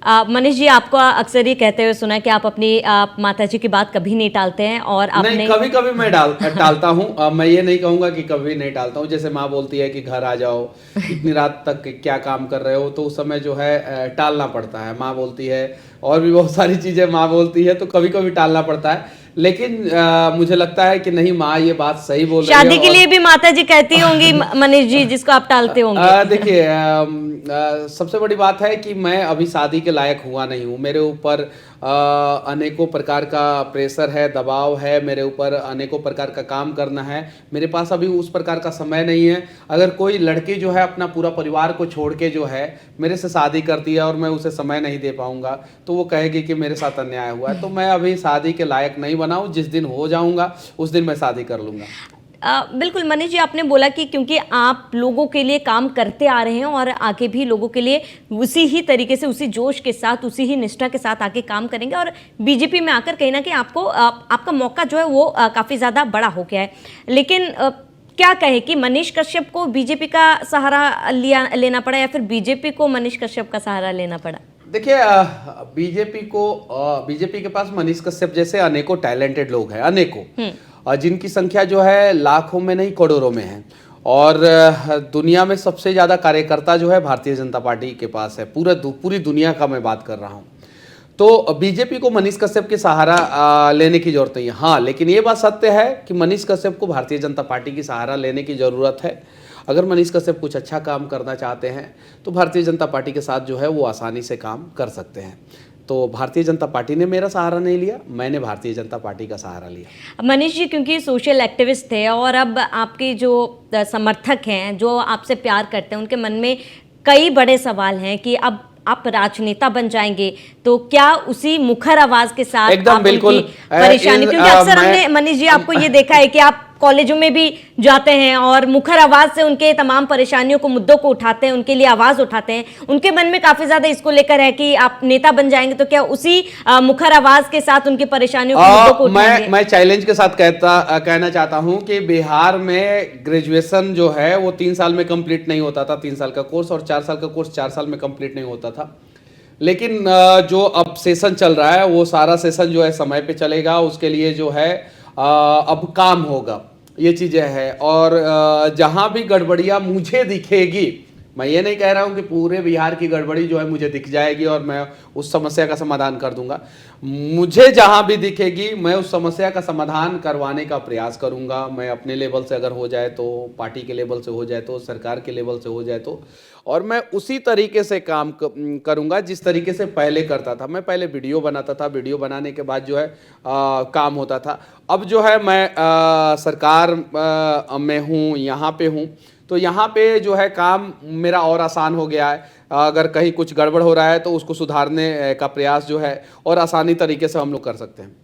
मनीष जी, आपको अक्सर ये कहते हुए सुना है कि आप अपनी माता जी की बात कभी नहीं टालते हैं और आपने नहीं, कभी कभी मैं टालता हूँ। मैं ये नहीं कहूंगा कि कभी नहीं टालता हूँ। जैसे माँ बोलती है कि घर आ जाओ, इतनी रात तक क्या काम कर रहे हो, तो उस समय जो है टालना पड़ता है। माँ बोलती है और भी बहुत सारी चीजें माँ बोलती है, तो कभी कभी टालना पड़ता है। लेकिन मुझे लगता है कि नहीं, माँ ये बात सही बोल रही है। शादी के लिए भी माता जी कहती होंगी मनीष जी, जिसको आप टालते होंगे। देखिए, सबसे बड़ी बात है कि मैं अभी शादी के लायक हुआ नहीं हूँ। मेरे ऊपर अनेकों प्रकार का प्रेशर है, दबाव है, मेरे ऊपर अनेकों प्रकार का काम करना है। मेरे पास अभी उस प्रकार का समय नहीं है। अगर कोई लड़की जो है अपना पूरा परिवार को छोड़ के जो है मेरे से शादी करती है और मैं उसे समय नहीं दे पाऊंगा, तो वो कहेगी कि मेरे साथ अन्याय हुआ है। तो मैं अभी शादी के लायक नहीं बना हूँ। जिस दिन हो जाऊंगा उस दिन मैं शादी कर लूंगा। बिल्कुल मनीष जी, आपने बोला कि क्योंकि आप लोगों के लिए काम करते आ रहे हैं और आगे भी लोगों के लिए उसी ही तरीके से, उसी जोश के साथ, उसी ही निष्ठा के साथ आगे काम करेंगे और बीजेपी में आकर कहीं ना कहीं आपको आपका मौका जो है वो काफ़ी ज़्यादा बड़ा हो गया है। लेकिन क्या कहे कि मनीष कश्यप को बीजेपी का सहारा लेना पड़ा या फिर बीजेपी को मनीष कश्यप का सहारा लेना पड़ा? देखिए, बीजेपी के पास मनीष कश्यप जैसे अनेकों टैलेंटेड लोग हैं, अनेकों, जिनकी संख्या जो है लाखों में नहीं करोड़ों में है। और दुनिया में सबसे ज़्यादा कार्यकर्ता जो है भारतीय जनता पार्टी के पास है। पूरी दुनिया का मैं बात कर रहा हूँ। तो बीजेपी को मनीष कश्यप के सहारा लेने की जरूरत नहीं है। हाँ, लेकिन ये बात सत्य है कि मनीष कश्यप को भारतीय जनता पार्टी की सहारा लेने की ज़रूरत है। अगर मनीष कश्यप कुछ अच्छा काम करना चाहते हैं तो भारतीय जनता पार्टी के साथ जो है वो आसानी से काम कर सकते हैं। तो भारतीय जनता पार्टी ने मेरा सहारा नहीं लिया, मैंने भारतीय जनता पार्टी का सहारा लिया। मनीष जी, क्योंकि सोशल एक्टिविस्ट थे और अब आपके जो समर्थक हैं, जो आपसे प्यार करते हैं, उनके मन में कई बड़े सवाल हैं कि अब आप राजनेता बन जाएंगे तो क्या उसी मुखर आवाज के साथ एकदम बिल्कुल परेशानी, क्योंकि अक्सर हमने मनीष जी आपको ये देखा है कि आप कॉलेजों में भी जाते हैं और मुखर आवाज से उनके तमाम परेशानियों को, मुद्दों को उठाते हैं, उनके लिए आवाज उठाते हैं। उनके मन में काफी ज्यादा इसको लेकर है कि आप नेता बन जाएंगे तो क्या उसी मुखर आवाज के साथ उनकी परेशानियों को, मुद्दों को उठाएंगे? मैं चैलेंज के साथ कहना चाहता हूं कि बिहार में ग्रेजुएशन जो है वो 3 साल में कंप्लीट नहीं होता था, 3 साल का कोर्स, और 4 साल का कोर्स 4 साल में कंप्लीट नहीं होता था। लेकिन जो अब सेशन चल रहा है वो सारा सेशन जो है समय पे चलेगा। उसके लिए जो है अब काम होगा, ये चीजें हैं। और जहां भी गड़बड़ियां मुझे दिखेगी, मैं ये नहीं कह रहा हूं कि पूरे बिहार की गड़बड़ी जो है मुझे दिख जाएगी और मैं उस समस्या का समाधान कर दूंगा। मुझे जहां भी दिखेगी मैं उस समस्या का समाधान करवाने का प्रयास करूंगा। मैं अपने लेवल से अगर हो जाए तो, पार्टी के लेवल से हो जाए तो, सरकार के लेवल से हो जाए तो, और मैं उसी तरीके से काम करूंगा जिस तरीके से पहले करता था। मैं पहले वीडियो बनाता था, वीडियो बनाने के बाद जो है काम होता था। अब जो है मैं सरकार में हूँ, यहाँ पे हूँ, तो यहाँ पे जो है काम मेरा और आसान हो गया है। अगर कहीं कुछ गड़बड़ हो रहा है तो उसको सुधारने का प्रयास जो है और आसानी तरीके से हम लोग कर सकते हैं।